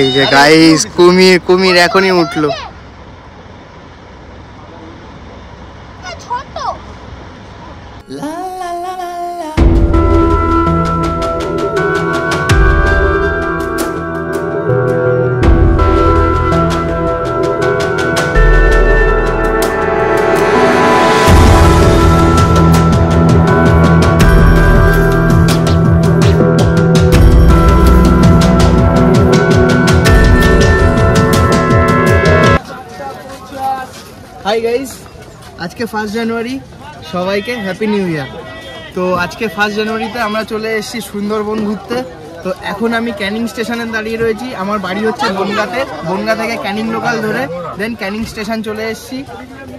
এই যে গাইস কুমির কুমির এখনই উঠলো। হাই গাইস, আজকে 1 জানুয়ারি, সবাইকে হ্যাপি নিউ ইয়ার। তো আজকে 1 জানুয়ারিতে আমরা চলে এসেছি সুন্দরবন ঘুরতে। তো এখন আমি ক্যানিং স্টেশনে দাঁড়িয়ে রয়েছি। আমার বাড়ি হচ্ছে বনগাঁতে, বনগাঁ থেকে ক্যানিং লোকাল ধরে দেন ক্যানিং স্টেশন চলে এসেছি।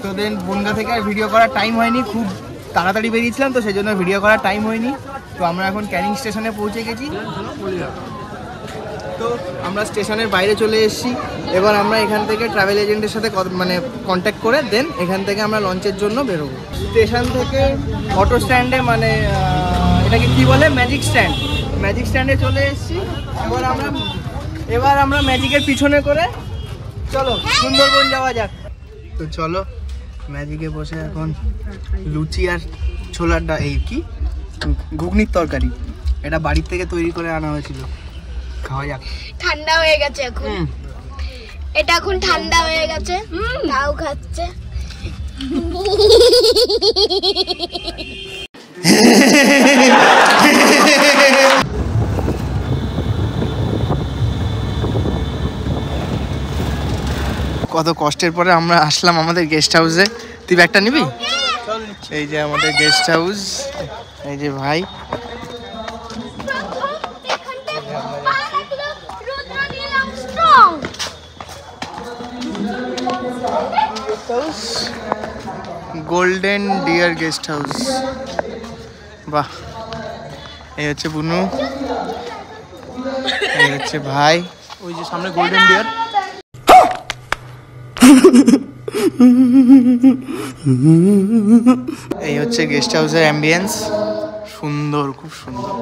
তো দেন বনগাঁ থেকে আর ভিডিও করার টাইম হয়নি, খুব তাড়াতাড়ি বেরিয়েছিলাম তো সেই জন্য ভিডিও করার টাইম হয়নি। তো আমরা এখন ক্যানিং স্টেশনে পৌঁছে গেছি। তো আমরা স্টেশনের বাইরে চলে এসেছি। এবার আমরা এখান থেকে ট্রাভেল এজেন্টের সাথে মানে কন্ট্যাক্ট করে দেন এখান থেকে আমরা লঞ্চের জন্য বেরোবো। স্টেশন থেকে অটো স্ট্যান্ডে, মানে এটাকে কি বলে, ম্যাজিক স্ট্যান্ড, ম্যাজিক স্ট্যান্ডে চলে এসেছি। এবার আমরা ম্যাজিকের পিছনে করে চলো সুন্দরবন যাওয়া যাক। তো চলো ম্যাজিকে বসে এখন লুচি আর ছোলার এই কি ঘুগনির তরকারি, এটা বাড়ির থেকে তৈরি করে আনা হয়েছিল, খাওয়া যাক। ঠান্ডা হয়ে গেছে এখন, এটা এখন ঠান্ডা হয়ে গেছে, তাও খাচ্ছে। কত কষ্টের পরে আমরা আসলাম আমাদের গেস্ট হাউসে। তুই ব্যাগটা নিবি? এই যে আমাদের গেস্ট হাউস, এই যে ভাই। গোল্ডেন ডিয়ার গেস্ট হাউস, বাহ। এই হচ্ছে বুনু, এই হচ্ছে ভাই, ওই যে সামনে গোল্ডেন ডিয়ার। এই হচ্ছে গেস্ট হাউসের অ্যাম্বিয়েন্স, সুন্দর, খুব সুন্দর,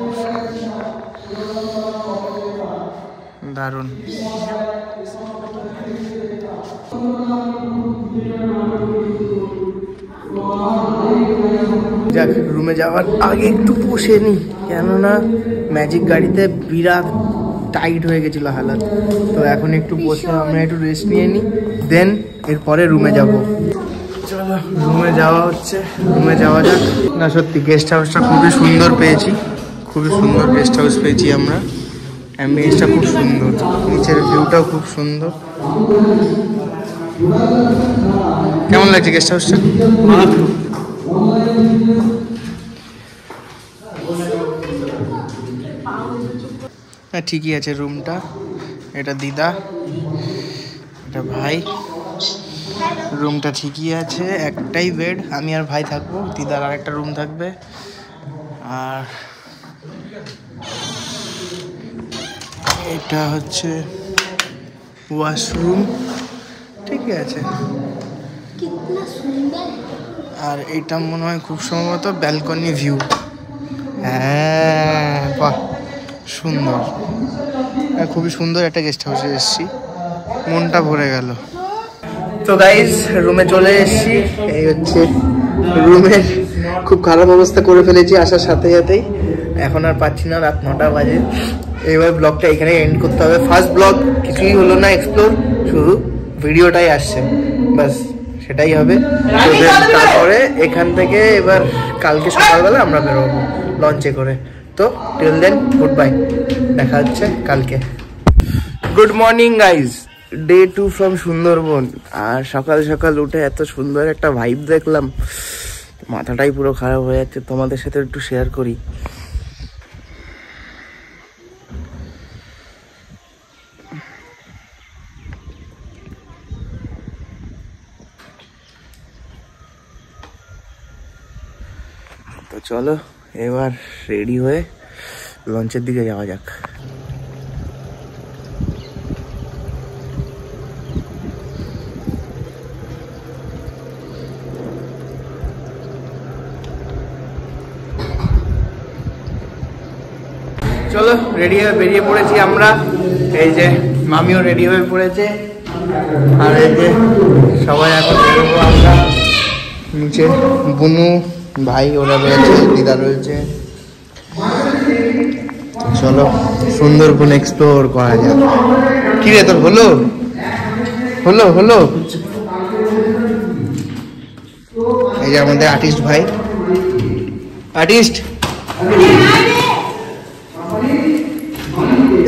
দারুণ। যাক, রুমে যাওয়ার আগে একটু বসে নি, কেননা ম্যাজিক গাড়িতে বিরাট টাইট হয়ে গেছিল হালাত। তো এখন একটু বসে আমরা একটু রেস্ট নিয়ে নিই, দেন এরপরে রুমে যাব। চলো রুমে যাওয়া হচ্ছে, রুমে যাওয়া যাক। না সত্যি গেস্ট হাউসটা খুবই সুন্দর পেয়েছি, খুবই সুন্দর গেস্ট হাউস পেয়েছি আমরা। অ্যাম্বিয়েন্সটা খুব সুন্দর, নিচের ভিউটাও খুব সুন্দর। কেমন লাগছে গেস্ট হাউসটা? হ্যাঁ ঠিকই আছে রুমটা। এটা দিদা, এটা ভাই। রুমটা ঠিকই আছে, একটাই বেড, আমি আর ভাই থাকবো, দিদার আর একটা রুম থাকবে। আর এটা হচ্ছে ওয়াশরুম, ঠিকই আছে। আর এটা মনে হয় খুব সম্ভবত ব্যালকনি ভিউ। হ্যাঁ বাহ, সুন্দর, খুবই সুন্দর একটা গেস্ট হাউসে এসেছি, মনটা ভরে গেল। তো গাইজ রুমে চলে এসেছি, এই হচ্ছে রুমের খুব খারাপ অবস্থা করে ফেলেছি আসার সাথে সাথেই। এখন আর পাচ্ছি না, রাত 9টা বাজে। এবার ব্লগটা এখানে এন্ড করতে হবে। ফার্স্ট ব্লগ, কিছুই হলো না এক্সপ্লোর, শুধু ভিডিওটাই আসছে, বাস সেটাই হবে। তারপরে এখান থেকে এবার কালকে সকালবেলা আমরা বেরোবো লঞ্চে করে। তো টিল দেন গুড বাই, দেখা হচ্ছে কালকে। Good morning guys, day 2 from Sundarban. আর সকাল সকাল উঠে এত সুন্দর একটা ভাইব দেখলাম, মাথাটাই পুরো খারাপ হয়ে যাচ্ছে। তোমাদের সাথে একটু শেয়ার করি। তো চলো এবার রেডি হয়ে লঞ্চের দিকে যাওয়া যাক। চলো রেডি হয়ে বেরিয়ে পড়েছি আমরা। এই যে মামিও রেডি হয়ে পড়েছে, আর এই যে সবাই এখন বেরোবো আমরা। নিচে বুনু ভাই ওরা রয়েছে, দিদা রয়েছে। চলো সুন্দরবন এক্সপ্লোর করা যাক। কি রে তোর হলো হলো হলো? এই যে আমাদের আর্টিস্ট ভাই, আর্টিস্ট।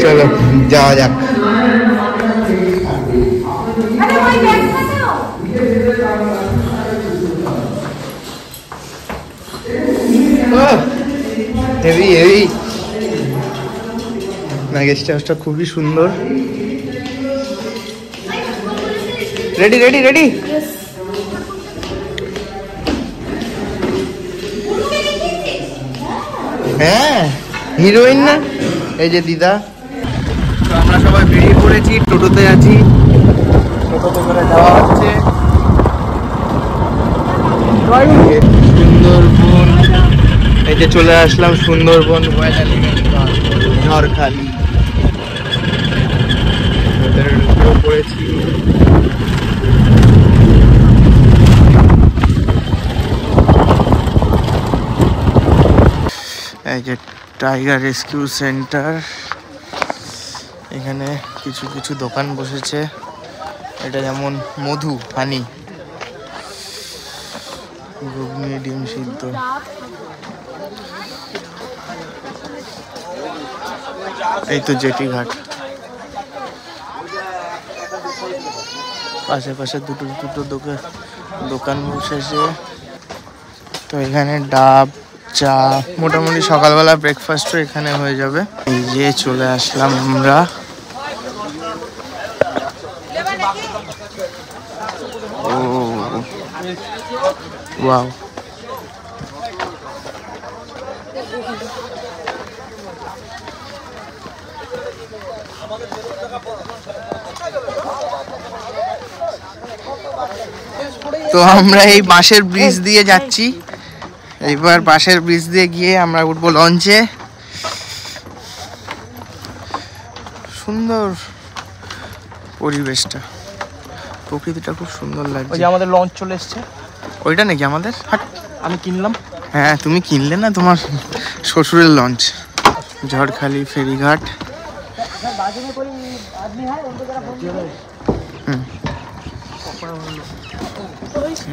চলো যাওয়া যাক। হেভি হেভি না, গেস্ট হাউসটা খুবই সুন্দর। Ready ready ready. হ্যাঁ হিরোইন না, এই যে দিদা। তো আমরা সবাই বেরিয়ে পড়েছি, টোটোতে আছি, টোটোতে করে যাওয়া হচ্ছে সুন্দরবন। এই যে চলে আসলাম সুন্দরবন, ঝড়খালি পড়েছি। এই যে টাইগার রেস্কিউ সেন্টার, এখানে কিছু কিছু দোকান বসেছে। এটা যেমন মধু, হানি, ঘুগনি, ডিম সিদ্ধ। এই তো জেটি ঘাট, পাশে পাশে দুটো দুটো দোকান বসেছে। তো এখানে ডাব, চা, মোটামুটি সকালবেলা ব্রেকফাস্টও এখানে হয়ে যাবে। এই যে চলে আসলাম আমরা। ও ওয়াও, তো আমরা এই বাঁশের ব্রিজ দিয়ে যাচ্ছি। এইবার বাঁশের ব্রিজ দিয়ে গিয়ে আমরা উঠবো লঞ্চে। সুন্দর পরিবেশটা, প্রকৃতিটা খুব সুন্দর লাগছে। ওই যে আমাদের লঞ্চ চলে এসছে। ওইটা নাকি আমাদের? আমি কিনলাম। হ্যাঁ তুমি কিনলে না, তোমার শ্বশুরের লঞ্চ। ঝড়খালি ফেরিঘাট।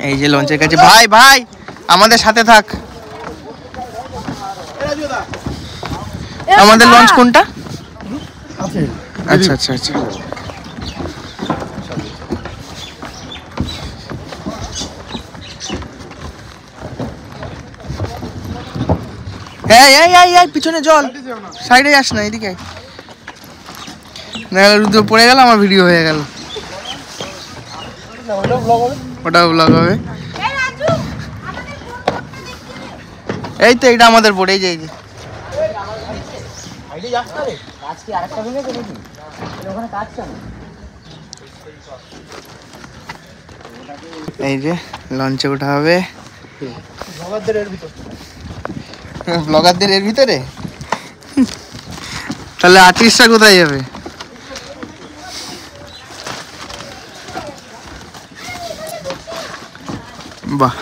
এই যে লঞ্চের কাছে। ভাই ভাই আমাদের সাথে থাক। আমাদের লঞ্চ কোনটা? আচ্ছা আচ্ছা আচ্ছা। পিছনে জল, সাইডে যাস না, এদিকে রুদ্র পড়ে গেল, আমার ভিডিও হয়ে গেল। ওটাও ব্লগ হবে। এই তো এটা আমাদের পড়ে, এই যে এই যে লঞ্চে ওঠা হবে। ব্লগারদের এর ভিতরে, তাহলে আর্টিস্টরা কোথায় যাবে? বাহ,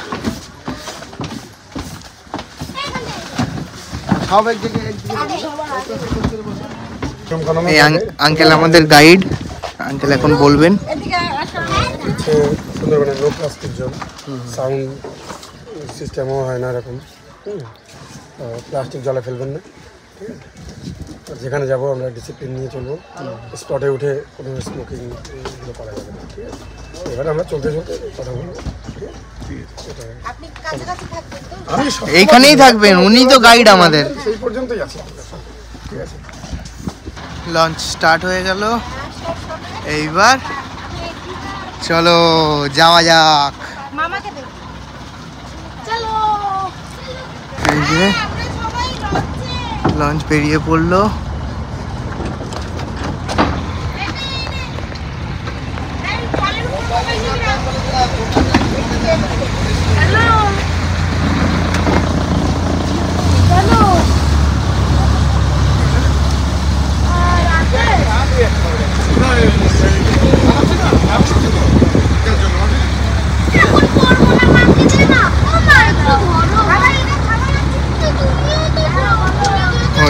এই আঙ্কেল আমাদের গাইড। আঙ্কেল এখন বলবেন। সুন্দরবনের নো প্লাস্টিক জোন, সাউন্ড সিস্টেমও হয় না এরকম। প্লাস্টিক জলে ফেলবেন না, ঠিক আছে? যেখানে যাবো আমরা ডিসিপ্লিন নিয়ে চলবো। স্পটে উঠে কোনো স্মোকিং এগুলো করা যাবে না, ঠিক আছে? এবারে আমরা চলতে চলতে কথা বলবো, এইখানেই থাকবেন, উনি তো গাইড আমাদের। সেই পর্যন্তই আছে, ঠিক আছে? লঞ্চ স্টার্ট হয়ে গেল, এইবার চলো যাওয়া যাক। এই যে লঞ্চ বেরিয়ে পড়লো।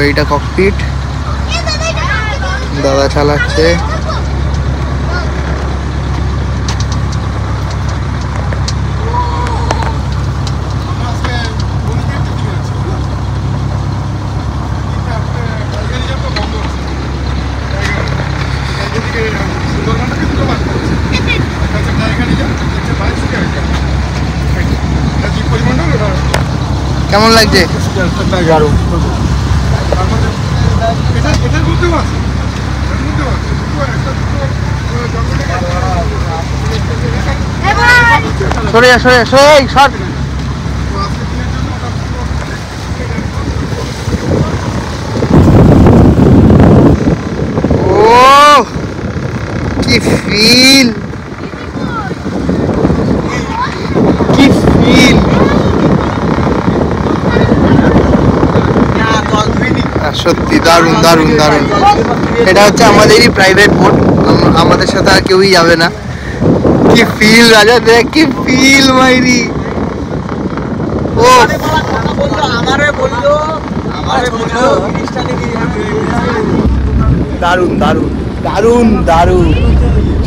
এইটা ককপিট, দাদা চালাচ্ছে। কেমন লাগছে? সরে যা, সরে যা, এই শট। ও কি ফিল, কি ফিল। সত্যি দারুণ দারুণ দারুণ। এটা হচ্ছে আমাদেরই প্রাইভেট বোট, আমাদের সাথে আর কেউই যাবে না। কি ফিল রাজা, দেখ কি ফিল মাইরি। ও দারুণ দারুণ দারুণ দারুণ,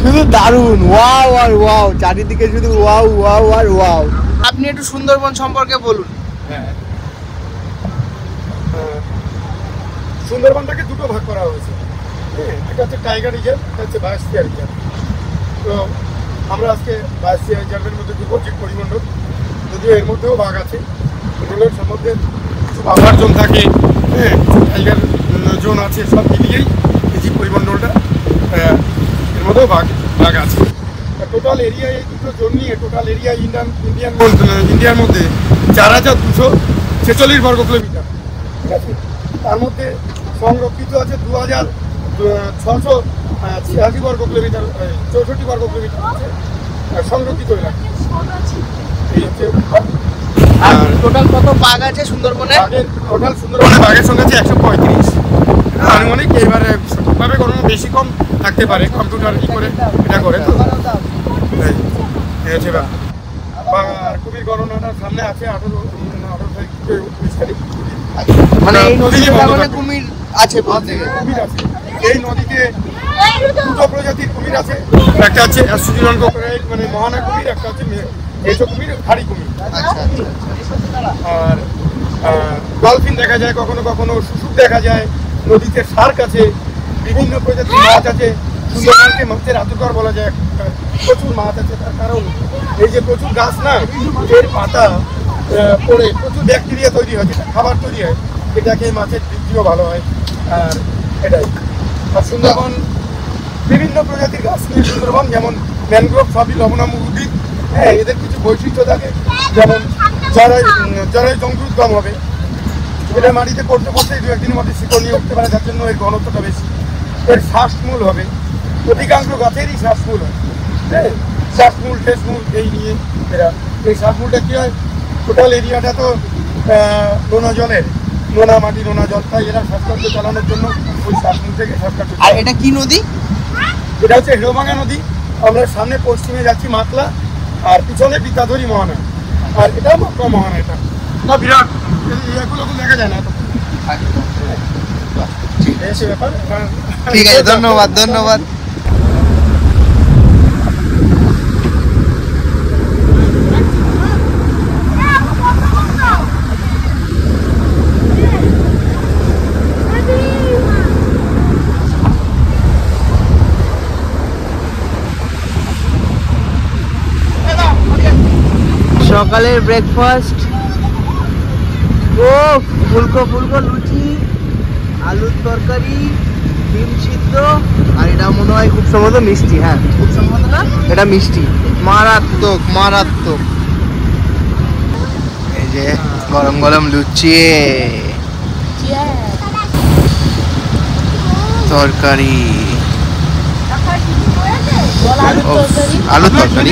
শুধু দারুণ। ওয়াও আর ওয়াও, চারিদিকে শুধু ওয়াও ওয়াও আর ওয়াও। আপনি একটু সুন্দরবন সম্পর্কে বলুন। সুন্দরবনটাকে দুটো ভাগ করা হয়েছে। একটা হচ্ছে টাইগার রিজার্ভ, একটা হচ্ছে বায়োস্ফিয়ার রিজার্ভ। তো আমরা আজকে বায়োস্ফিয়ার রিজার্ভের মধ্যে ঢুকবো, যে পরিমণ্ডল, যদিও এর মধ্যেও বাঘ আছে। পরিমণ্ডলের সম্বন্ধে কিছু বাঘার জোন থাকে, টাইগার জোন আছে, সব মিলিয়েই এই যে পরিমণ্ডলটা, এর মধ্যেও বাঘ আছে। টোটাল এরিয়া, এই দুটো জোন নিয়ে টোটাল এরিয়া ইন্ডিয়ার মধ্যে 4246 বর্গ কিলোমিটার। ঠিক আছে, তার মধ্যে সংরক্ষিত আছে 2686 বর্গ কিলোমিটার, 64 বর্গ কিলোমিটার আছে সংরক্ষিত এলাকা। এই হচ্ছে। আর টোটাল কত বাঘ আছে সুন্দরবনে? টোটাল সুন্দরবনে বাঘের সংখ্যা আছে 135। আনুমানিক, এবারে সঠিকভাবে কোনো বেশি কম থাকতে পারে, কম্পিউটার কি করে এটা করে। তো এই হচ্ছে ব্যাপার। কুমির গণনাটার সামনে আছে 18 তারিখ থেকে 19 তারিখ। মানে এই নদীতে কুমির আছে বলতে গেলে। কুমির আছে এই নদীতে, দুটো প্রজাতির কুমির আছে। একটা হচ্ছে সুজিরন কোকরাইল, মানে মহানা কুমির, একটা হচ্ছে মেছো কুমির, হাড়ি কুমির। আর ডলফিন দেখা যায়, কখনো কখনো শুশুক দেখা যায়। নদীতে শার্ক আছে, বিভিন্ন প্রজাতির মাছ আছে। সুন্দরবনকে মাছের আতুরঘর বলা যায়, প্রচুর মাছ আছে। তার কারণ এই যে প্রচুর গাছ না, এর পাতা পড়ে প্রচুর ব্যাকটেরিয়া তৈরি হয়, যেটা খাবার তৈরি হয়, এটাকে মাছের বৃদ্ধিও ভালো হয়। আর এটাই। আর সুন্দরবন বিভিন্ন প্রজাতির গাছ নিয়ে সুন্দরবন, যেমন ম্যানগ্রোভ, সবই লবণাম্ল উদ্ভিদ। এদের কিছু বৈশিষ্ট্য থাকে, যেমন জরায়ু জঙ্কুরুদ্গম হবে, এটা মাটিতে পড়তে পড়তে 2-1 দিনের মধ্যে শিকড় নিয়ে উঠতে পারে, যার জন্য এর ঘনত্বটা বেশি। এর শ্বাসমূল হবে, অধিকাংশ গাছেরই শ্বাসমূল হয়। শ্বাসমূল, ঠেসমূল, এই নিয়ে এরা। এই শ্বাসমূলটা কী হয়, টোটাল এরিয়াটা তো নোনা জলের, নোনা মাটি, নোনা জল, তাই এরা শ্বাসকার্য চালানোর জন্য ওই শ্বাসমূল থেকে শ্বাসকার্য। আর এটা কি নদী? এটা হচ্ছে হেড়োভাঙা নদী। আমরা সামনে পশ্চিমে যাচ্ছি মাতলা, আর পিছনে বিদ্যাধরী মহানা, আর এটা মাতলা মহানা। এটা না বিরাট, এগুলো দেখা যায় না। ব্যাপার। ঠিক আছে, ধন্যবাদ ধন্যবাদ। সকালের ব্রেকফাস্ট, ও ফুলকো ফুলকো লুচি, আলুর তরকারি, ডিম সিদ্ধ, আর এটা মনে হয় খুব সম্ভবত মিষ্টি। হ্যাঁ, খুব সম্ভবত না, এটা মিষ্টি। মারাত্মক মারাত্মক। এই যে গরম গরম লুচি, তরকারি, আলুর তরকারি।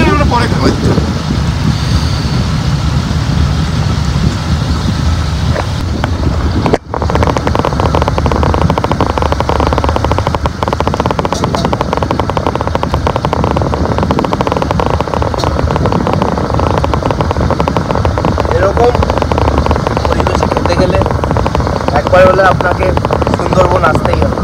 আপনাকে সুন্দরবন আসতেই হবে।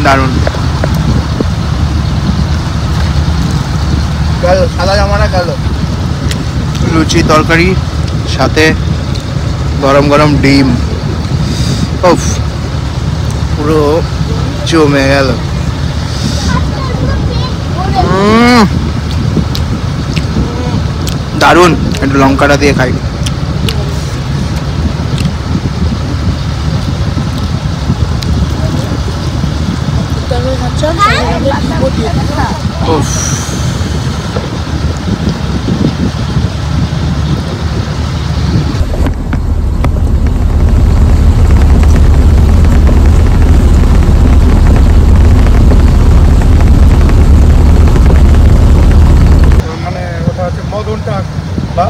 দারুণ। গেল সাদা জামাটা গেল। লুচি তরকারি সাথে গরম গরম ডিম, উফ পুরো জমে গেল। দারুণ। একটু লঙ্কাটা দিয়ে খাই। উফ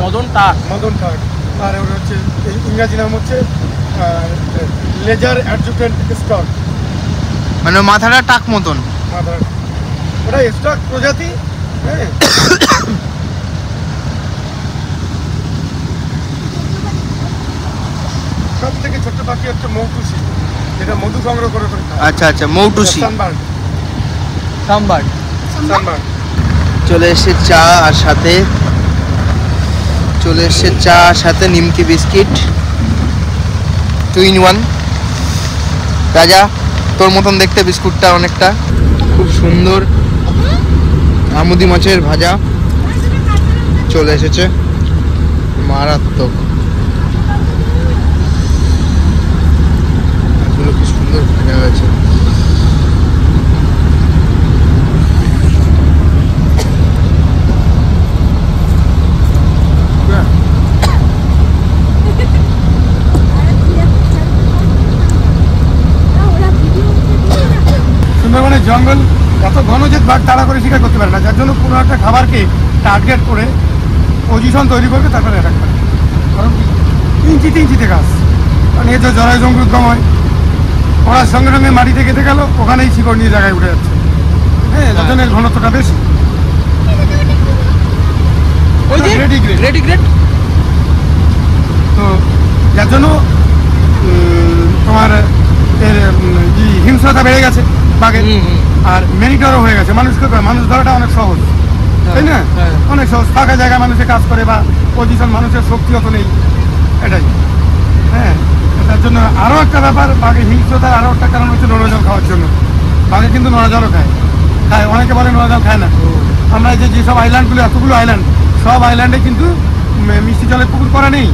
মদন টাক, আর ওটা হচ্ছে ইংরাজি নাম হচ্ছে লেজার অ্যাডজুটেন্ট স্টক, মানে মাথাটা টাক মতন। মাথার ওটা স্টক প্রজাতি। হ্যাঁ সব থেকে ছোট্ট পাখি হচ্ছে মৌটুসি, যেটা মধু সংগ্রহ করে করে খায়। আচ্ছা আচ্ছা, মৌটুসি। সানবার্ড। চলে এসছে চা আর সাথে নিমকি বিস্কিট 2 in 1। রাজা তোর মতন দেখতে বিস্কুটটা অনেকটা। খুব সুন্দর আমুদি মাছের ভাজা চলে এসেছে, মারাত্মক। মাছগুলো কি সুন্দর ভাজা হয়েছে। সুন্দরবনের জঙ্গল এত ঘন যে বাঘ তাড়া করে শিকার করতে পারে না, যার জন্য কোনো একটা খাবারকে টার্গেট করে পজিশন তৈরি করবে, তারপরে অ্যাটাক করে। কারণ ইঞ্চিতে গাছ, কারণ এই যে জরায় জঙ্গল উদ্গম হয়, ওরা সঙ্গে সঙ্গে মাটিতে কেটে গেল, ওখানেই শিকড় নিয়ে জায়গায় উঠে যাচ্ছে। হ্যাঁ, যার জন্য এর ঘনত্বটা বেশি। তো যার জন্য তোমার এর হিংস্রতা বেড়ে গেছে বাঘের, আর ম্যানিটরও হয়ে গেছে। মানুষ ধরাটা অনেক সহজ, তাই না? অনেক সহজ। ফাঁকা জায়গায় মানুষে কাজ করে বা পজিশন, মানুষের শক্তি অত নেই, এটাই। হ্যাঁ, তার জন্য আরও একটা ব্যাপার, বাঘের হিংস্রতার আরও একটা কারণ হচ্ছে নোনা জল খাওয়ার জন্য। বাঘে কিন্তু নোনা জলও খায়। অনেকে বলে নোনা জল খায় না। আমরা যেসব আইল্যান্ডগুলো, এতগুলো আইল্যান্ড, সব আইল্যান্ডে কিন্তু মিষ্টি জলের পুকুর করা নেই,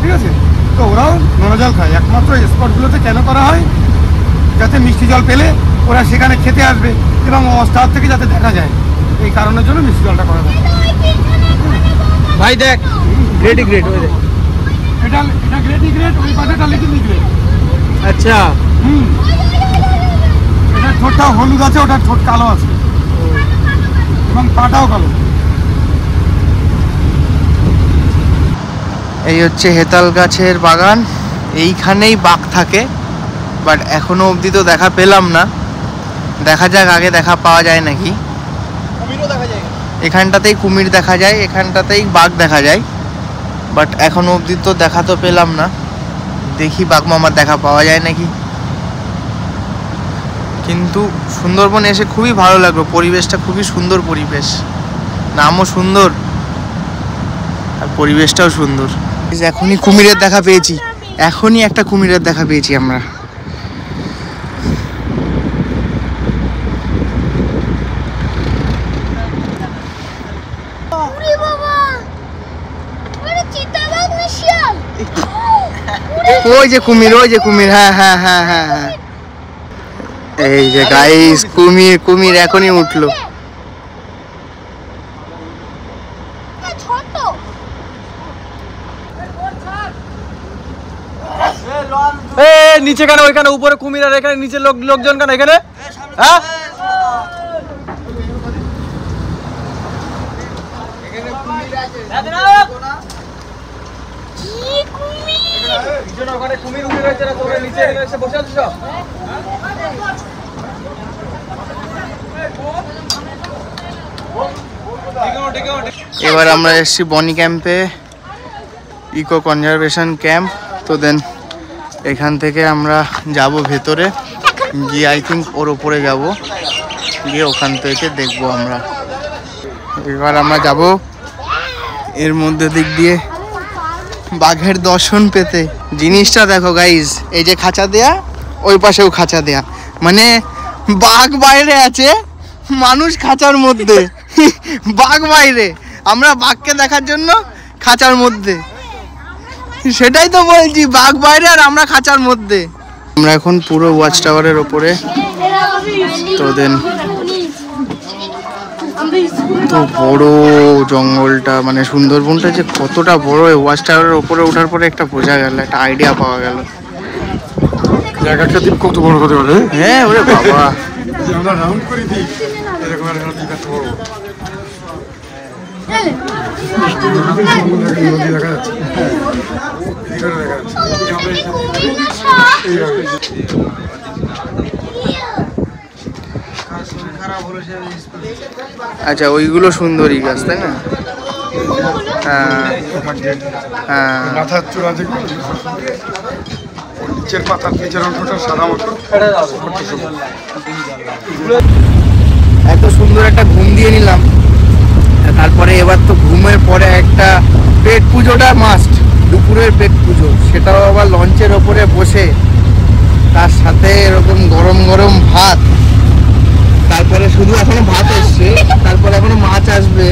ঠিক আছে? তো ওরাও নোনা জল খায়। একমাত্র স্পটগুলোতে কেন করা হয়, যাতে মিষ্টি জল পেলে ওরা সেখানে খেতে আসবে এবং অস্তার থেকে যাতে দেখা যায়, এই কারণের জন্য মিষ্টি জলটা করা যায়। ভাই দেখ, গ্রেড ওই দেখ, এটা গ্রেড, ওই পাটাটা লিটিল গ্রেড। আচ্ছা, এটার ঠোঁটটা হলুদ আছে, ওটার ঠোঁট কালো আছে এবং পাটাও কালো। এই হচ্ছে হেতাল গাছের বাগান। এইখানেই বাঘ থাকে, বাট এখনো অবধি তো দেখা পেলাম না। দেখা যাক আগে দেখা পাওয়া যায় নাকি। এখানটাতেই কুমির দেখা যায়, এখানটাতেই বাঘ দেখা যায়, বাট এখনো অবধি তো দেখা তো পেলাম না। দেখি বাঘ মামার দেখা পাওয়া যায় নাকি। কিন্তু সুন্দরবন এসে খুবই ভালো লাগলো, পরিবেশটা খুবই সুন্দর পরিবেশ, নামও সুন্দর আর পরিবেশটাও সুন্দর। এখনই কুমিরের দেখা পেয়েছি, এখনই একটা কুমিরের দেখা পেয়েছি আমরা। ওই যে কুমির, হ্যাঁ হ্যাঁ হ্যাঁ হ্যাঁ হ্যাঁ, এই যে গাইস, কুমির এখনই উঠলো। নিচে কেন? ওইখানে উপরে কুমির, আর এখানে নিচে লোকজন কেন এখানে? হ্যাঁ, কুমির উঠে রয়েছে না, তোমরা নিচে এসে বসে আছো সব। এবার আমরা এসেছি বনি ক্যাম্পে, ইকো কনজারভেশন ক্যাম্প। তো দেন এখান থেকে আমরা যাব ভেতরে গিয়ে আই থিঙ্ক ওর ওপরে যাব, গিয়ে ওখান থেকে দেখবো আমরা। এবার আমরা যাব এর মধ্যে দিক দিয়ে বাঘের দর্শন পেতে। জিনিসটা দেখো গাইজ, এই যে খাঁচা দেয়া, ওই পাশেও খাঁচা দেয়া, মানে বাঘ বাইরে আছে, মানুষ খাঁচার মধ্যে। বাঘ বাইরে, আমরা বাঘকে দেখার জন্য খাঁচার মধ্যে। সেটাই তো বলছি, বাঘ বাইরে আর আমরা খাঁচার মধ্যে। আমরা এখন পুরো ওয়াচ টাওয়ারের ওপরে। তো দেন তো বড় জঙ্গলটা, মানে সুন্দরবনটা যে কতটা বড়, ওয়াচ টাওয়ারের ওপরে ওঠার পরে একটা বোঝা গেল, একটা আইডিয়া পাওয়া গেল। জায়গাটা দ্বীপ কত বড় হতে পারে। হ্যাঁ ওরে বাবা, আমরা রাউন্ড করে দিই এরকম একটা দ্বীপ এত বড়। নদী দেখা যাচ্ছে, আচ্ছা ওইগুলো সুন্দরী গাছ তাই না? হ্যাঁ হ্যাঁ, মাথার চূড়া যে নিচের পাতার নিচের অংশটা সাদা মতো। এত সুন্দর একটা ঘুম দিয়ে নিলাম, তারপরে এবার তো ঘুমের পরে একটা পেট পুজোটা মাস্ট, দুপুরের পেট পুজো, সেটাও আবার লঞ্চের ওপরে বসে, তার সাথে এরকম গরম গরম ভাত। তারপরে শুধু এখনো ভাত এসছে, তারপরে এখনো মাছ আসবে।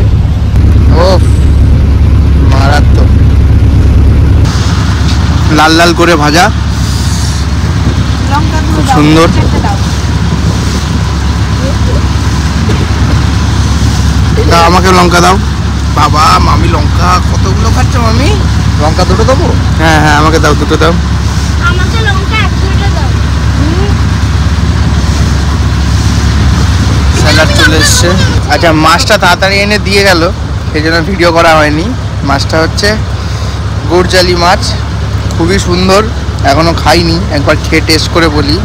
ও মারাত্মক, লাল লাল করে ভাজা, খুব সুন্দর। দাও আমাকে লঙ্কা দাও। বাবা মামি লঙ্কা কতগুলো খাচ্ছ মামি? লঙ্কা দুটো দেবো? হ্যাঁ হ্যাঁ আমাকে দাও, দুটো দাও। আমাকে লঙ্কা এক দুটো দাও। স্যালাড চলে এসছে। আচ্ছা মাছটা তাড়াতাড়ি এনে দিয়ে গেল, সেই জন্য ভিডিও করা হয়নি। মাছটা হচ্ছে গুড়জালি মাছ, খুবই সুন্দর, এখনো খাইনি, একবার খেয়ে টেস্ট করে বলি।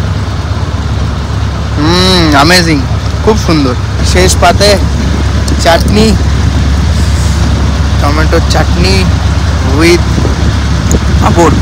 অ্যামেজিং, খুব সুন্দর। শেষ পাতে চাটনি, টমেটোর চাটনি উইথ পাঁপড়।